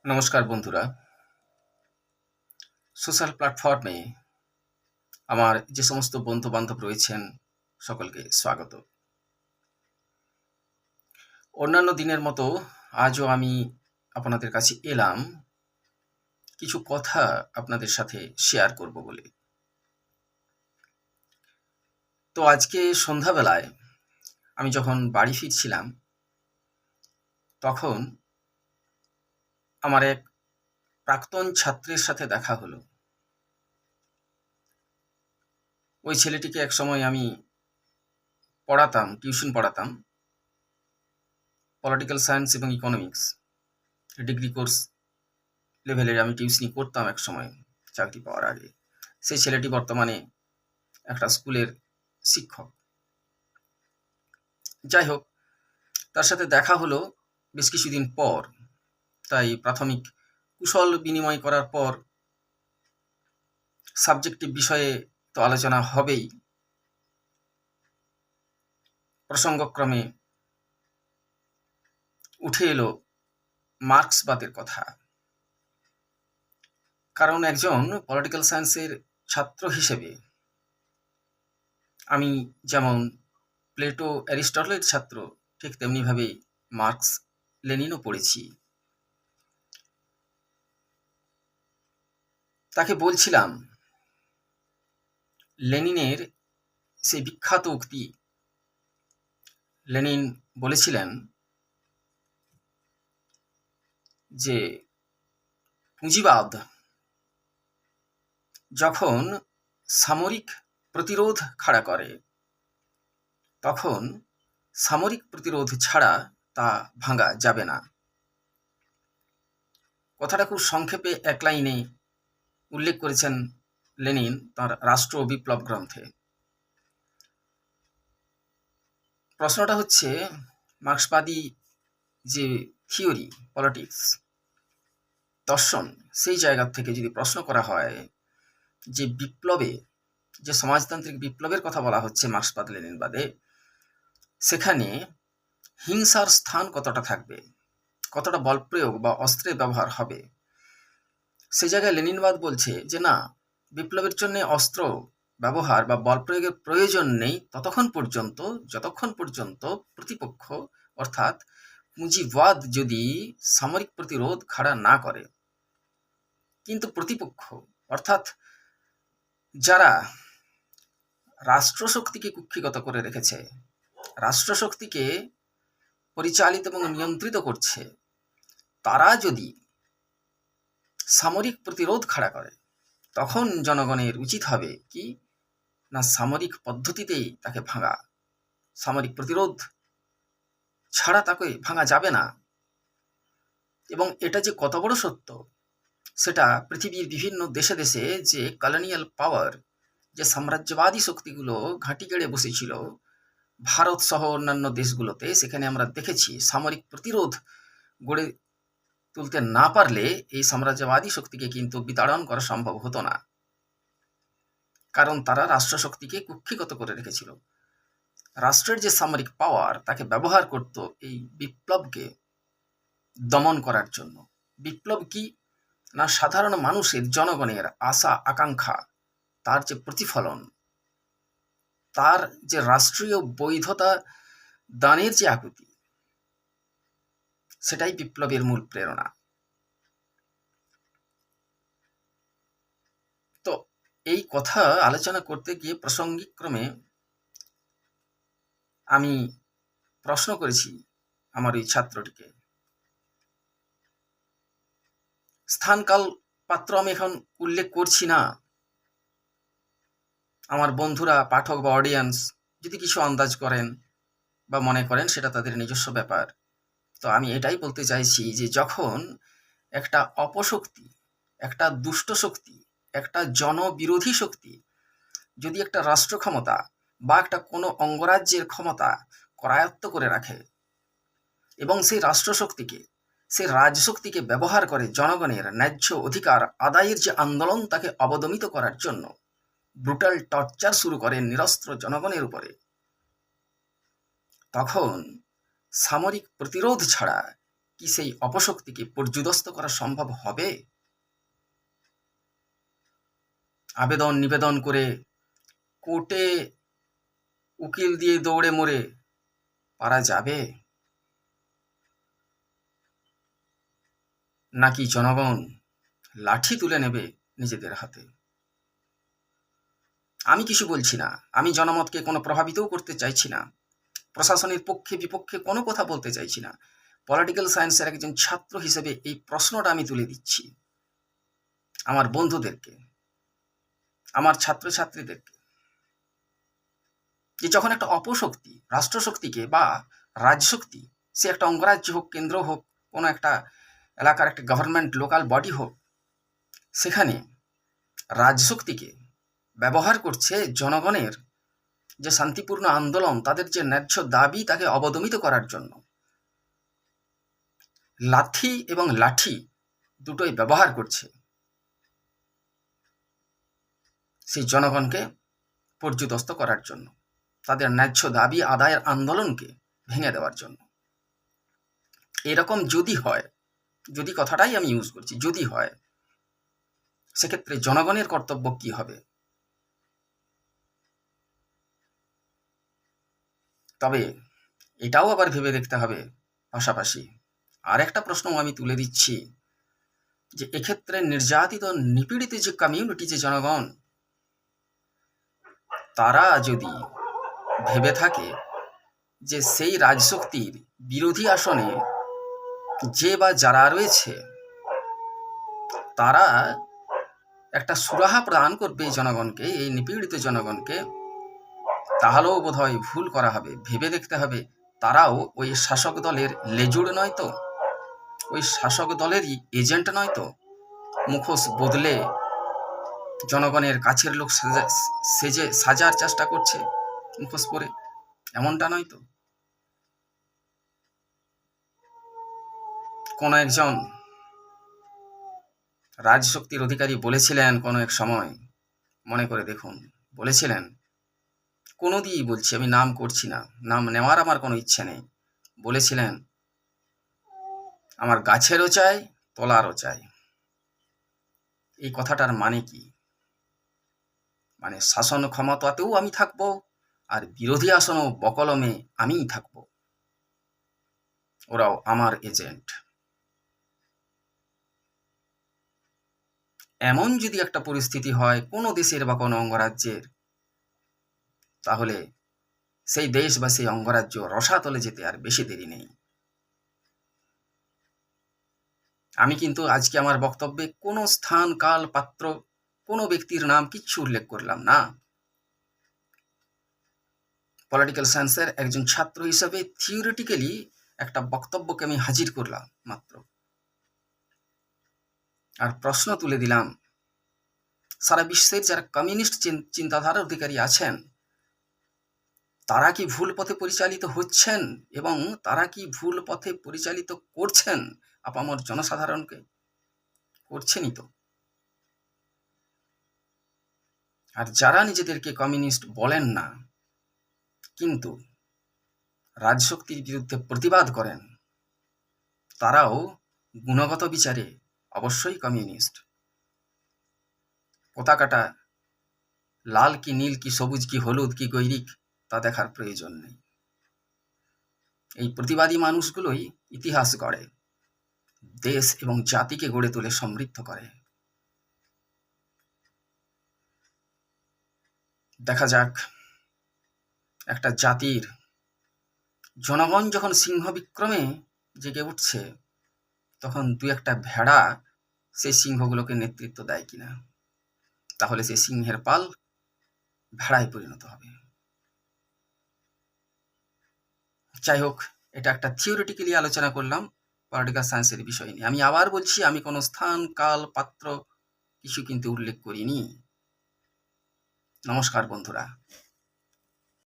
নমস্কার বন্ধুরা, সোশ্যাল প্ল্যাটফর্মে আমার যে সমস্ত বন্ধু-বান্ধব রয়েছেন সকলকে স্বাগত। অন্যান্য দিনের মতো আজও আমি আপনাদের কাছে এলাম কিছু কথা আপনাদের সাথে শেয়ার করব বলে। তো আজকে সন্ধ্যাবেলায় আমি যখন বাড়ি ফিরছিলাম তখন আমার এক প্রাক্তন ছাত্রের সাথে দেখা হলো। ওই ছেলেটিকে একসময় আমি টিউশন পড়াতাম। পলিটিক্যাল সায়েন্স এবং ইকোনমিক্স ডিগ্রি কোর্স লেভেলের আমি টিউশনি করতাম একসময় চাকরি পাওয়ার আগে। সেই ছেলেটি বর্তমানে একটা স্কুলের শিক্ষক। যাই হোক, তার সাথে দেখা হলো বেশ কিছুদিন পর। তাই প্রাথমিক কুশল বিনিময় করার পর সাবজেক্টিভ বিষয়ে তো আলোচনা হবেই। প্রসঙ্গক্রমে উঠে এলো মার্ক্সবাদের কথা। কারণ একজন পলিটিক্যাল সায়েন্সের ছাত্র হিসেবে আমি যেমন প্লেটো, অ্যারিস্টটলের ছাত্র, ঠিক তেমনিভাবেই মার্ক্স, লেনিনও পড়েছি। তাকে বলছিলাম লেনিনের সেই বিখ্যাত উক্তি। লেনিন বলেছিলেন যে পুঁজিবাদ যখন সামরিক প্রতিরোধ খাড়া করে তখন সামরিক প্রতিরোধ ছাড়া তা ভাঙা যাবে না। কথাটা খুব সংক্ষেপে এক লাইনে উল্লেখ করেছেন লেনিন তাঁর রাষ্ট্র ও বিপ্লব গ্রন্থে। প্রশ্নটা হচ্ছে, মার্ক্সবাদী যে থিওরি, পলিটিক্স, দর্শন, সেই জায়গা থেকে যদি প্রশ্ন করা হয় যে বিপ্লবে, যে সমাজতান্ত্রিক বিপ্লবের কথা বলা হচ্ছে মার্ক্সবাদ লেনিনবাদে, সেখানে হিংসার স্থান কতটা থাকবে, কতটা বল প্রয়োগ বা অস্ত্রের ব্যবহার হবে, সে জায়গায় লেনিনবাদ বলছে যে না, বিপ্লবের জন্য অস্ত্র ব্যবহার বা বল প্রয়োগের প্রয়োজন নেই যতক্ষণ পর্যন্ত প্রতিপক্ষ অর্থাৎ পুঁজিবাদ যদি সামরিক প্রতিরোধ খাড়া না করে। কিন্তু প্রতিপক্ষ অর্থাৎ যারা রাষ্ট্রশক্তিকে কুক্ষিগত করে রেখেছে, রাষ্ট্রশক্তিকে পরিচালিত এবং নিয়ন্ত্রিত করছে, তারা যদি সামরিক প্রতিরোধ খাড়া করে, তখন জনগণের উচিত হবে কি না, সামরিক পদ্ধতিতেই তাকে ভাঙা। সামরিক প্রতিরোধ ছাড়া তাকে ভাঙা যাবে না। এবং এটা যে কত বড় সত্য, সেটা পৃথিবীর বিভিন্ন দেশে দেশে যে কলোনিয়াল পাওয়ার, যে সাম্রাজ্যবাদী শক্তিগুলো ঘাঁটি গেড়ে বসেছিল ভারত সহ অন্যান্য দেশগুলোতে, সেখানে আমরা দেখেছি সামরিক প্রতিরোধ গড়ে তুলতে না পারলে এই সাম্রাজ্যবাদী শক্তিকে কিন্তু বিতাড়ন করা সম্ভব হতো না। কারণ তারা রাষ্ট্রশক্তিকে কুক্ষিগত করে রেখেছিল। রাষ্ট্রের যে সামরিক পাওয়ার, তাকে ব্যবহার করত এই বিপ্লবকে দমন করার জন্য। বিপ্লব কি না, সাধারণ মানুষের, জনগণের আশা আকাঙ্ক্ষা, তার যে প্রতিফলন, তার যে রাষ্ট্রীয় বৈধতা দানের যে আকুতি, সেটাই বিপ্লবের মূল প্রেরণা। তো এই কথা আলোচনা করতে গিয়ে প্রাসঙ্গিকক্রমে আমি প্রশ্ন করেছি আমার ওই ছাত্রটিকে। স্থানকাল পাত্র আমি এখন উল্লেখ করছি না। আমার বন্ধুরা, পাঠক বা অডিয়েন্স যদি কিছু আন্দাজ করেন বা মনে করেন, সেটা তাদের নিজস্ব ব্যাপার। তো আমি এটাই বলতে চাইছি যে যখন একটা অপশক্তি, একটা দুষ্ট শক্তি, একটা জনবিরোধী শক্তি যদি একটা রাষ্ট্র ক্ষমতা বা একটা কোনো অঙ্গরাজ্যের ক্ষমতা করায়ত্ত করে রাখে এবং সেই রাষ্ট্রশক্তিকে, সেই রাজশক্তিকে ব্যবহার করে জনগণের ন্যায্য অধিকার আদায়ের যে আন্দোলন, তাকে অবদমিত করার জন্য ব্রুটাল টর্চার শুরু করে নিরস্ত্র জনগণের উপরে, তখন সামরিক প্রতিরোধ ছাড়া কি সেই অপশক্তিকে পর্যুদস্ত করা সম্ভব হবে? আবেদন নিবেদন করে কোর্টে উকিল দিয়ে দৌড়ে মরে পারা যাবে? নাকি জনগণ লাঠি তুলে নেবে নিজেদের হাতে? আমি কিছু বলছি না, আমি জনমতকে কোনো প্রভাবিতও করতে চাইছি না, প্রশাসনের পক্ষে বিপক্ষে কোনো কথা বলতে চাইছি না। পলিটিক্যাল সায়েন্সের একজন ছাত্র হিসেবে এই প্রশ্নটা আমি তুলে দিচ্ছি আমার বন্ধুদেরকে, আমার ছাত্রছাত্রীদেরকে, যে যখন একটা অপশক্তি রাষ্ট্রশক্তিকে বা রাজশক্তি, সে একটা অঙ্গরাজ্য হোক, কেন্দ্র হোক, কোনো একটা এলাকার একটা গভর্নমেন্ট লোকাল বডি হোক, সেখানে রাজশক্তিকে ব্যবহার করছে জনগণের যে শান্তিপূর্ণ আন্দোলন, তাদের যে ন্যায্য দাবি, তাকে অবদমিত করার জন্য লাথি এবং লাঠি দুটোই ব্যবহার করছে সেই জনগণকে পর্যুদস্ত করার জন্য, তাদের ন্যায্য দাবি আদায়ের আন্দোলনকে ভেঙে দেওয়ার জন্য। এরকম যদি হয়, যদি কথাটাই আমি ইউজ করছি, যদি হয়, সেক্ষেত্রে জনগণের কর্তব্য কি হবে? তবে এটাও আবার ভেবে দেখতে হবে পাশাপাশি, আর একটা প্রশ্ন আমি তুলে দিচ্ছি, যে এক্ষেত্রে নির্যাতিত নিপীড়িত যে কমিউনিটি, যে জনগণ, তারা যদি ভেবে থাকে যে সেই রাজশক্তির বিরোধী আসনে যে বা যারা রয়েছে তারা একটা সুরাহা প্রদান করবে জনগণকে, এই নিপীড়িত জনগণকে, তাহলেও বোধহয় ভুল করা হবে। ভেবে দেখতে হবে তারাও ওই শাসক দলের লেজুড় নয় তো, ওই শাসক দলেরই এজেন্ট নয় তো, মুখোশ বদলে জনগণের কাছের লোক সেজে সাজার চেষ্টা করছে মুখোশ পরে, এমনটা নয় তো। কোন একজন রাজশক্তির অধিকারী বলেছিলেন কোনো এক সময়, মনে করে দেখুন, বলেছিলেন, কোনোদিনই বলছি, আমি নাম করছি না, নাম নেওয়ার আমার কোনো ইচ্ছে নেই, বলেছিলেন, আমার গাছেরও চাই, তলারও চাই। এই কথাটার মানে কি? মানে শাসন ক্ষমতাতেও আমি থাকবো, আর বিরোধী আসনও বকলমে আমিই থাকবো, ওরাও আমার এজেন্ট। এমন যদি একটা পরিস্থিতি হয় কোনো দেশের বা কোনো অঙ্গরাজ্যের, তাহলে সেই দেশ বা সেই অঙ্গরাজ্য রসাতলে যেতে আর বেশি দেরি নেই। আমি কিন্তু আজকে আমার বক্তব্যে কোনো স্থান, কাল, পাত্র, কোনো ব্যক্তির নাম কিচ্ছু উল্লেখ করলাম না। পলিটিক্যাল সায়েন্সের একজন ছাত্র হিসেবে থিওরিটিক্যালি একটা বক্তব্যকে আমি হাজির করলাম মাত্র, আর প্রশ্ন তুলে দিলাম সারা বিশ্বের যারা কমিউনিস্ট চিন্তাধারার অধিকারী আছেন, তারা কি ভুল পথে পরিচালিত হচ্ছেন, এবং তারা কি ভুল পথে পরিচালিত করছেন আপামর জনসাধারণকে? করছেনই তো। আর যারা নিজেদেরকে কমিউনিস্ট বলেন না কিন্তু রাজশক্তির বিরুদ্ধে প্রতিবাদ করেন, তারাও গুণগত বিচারে অবশ্যই কমিউনিস্ট। পতাকাটা লাল কি নীল কি সবুজ কি হলুদ কি গৈরিক তা দেখার প্রয়োজন নেই। এই প্রতিবাদী মানুষগুলোই ইতিহাস গড়ে, দেশ এবং জাতিকে গড়ে তোলে, সমৃদ্ধ করে। দেখা যাক, একটা জাতির জনগণ যখন সিংহ বিক্রমে জেগে উঠছে, তখন দু একটা ভেড়া সেই সিংহগুলোকে নেতৃত্ব দেয় কিনা, তাহলে সেই সিংহের পাল ভেড়ায় পরিণত হবে। যাই হোক, এটা একটা থিওরিটিক্যালি আলোচনা করলাম পলিটিক্যাল সায়েন্সের বিষয় নিয়ে। আমি আবার বলছি, আমি কোনো স্থান, কাল, পাত্র কিছু কিন্তু উল্লেখ করিনি। নমস্কার বন্ধুরা।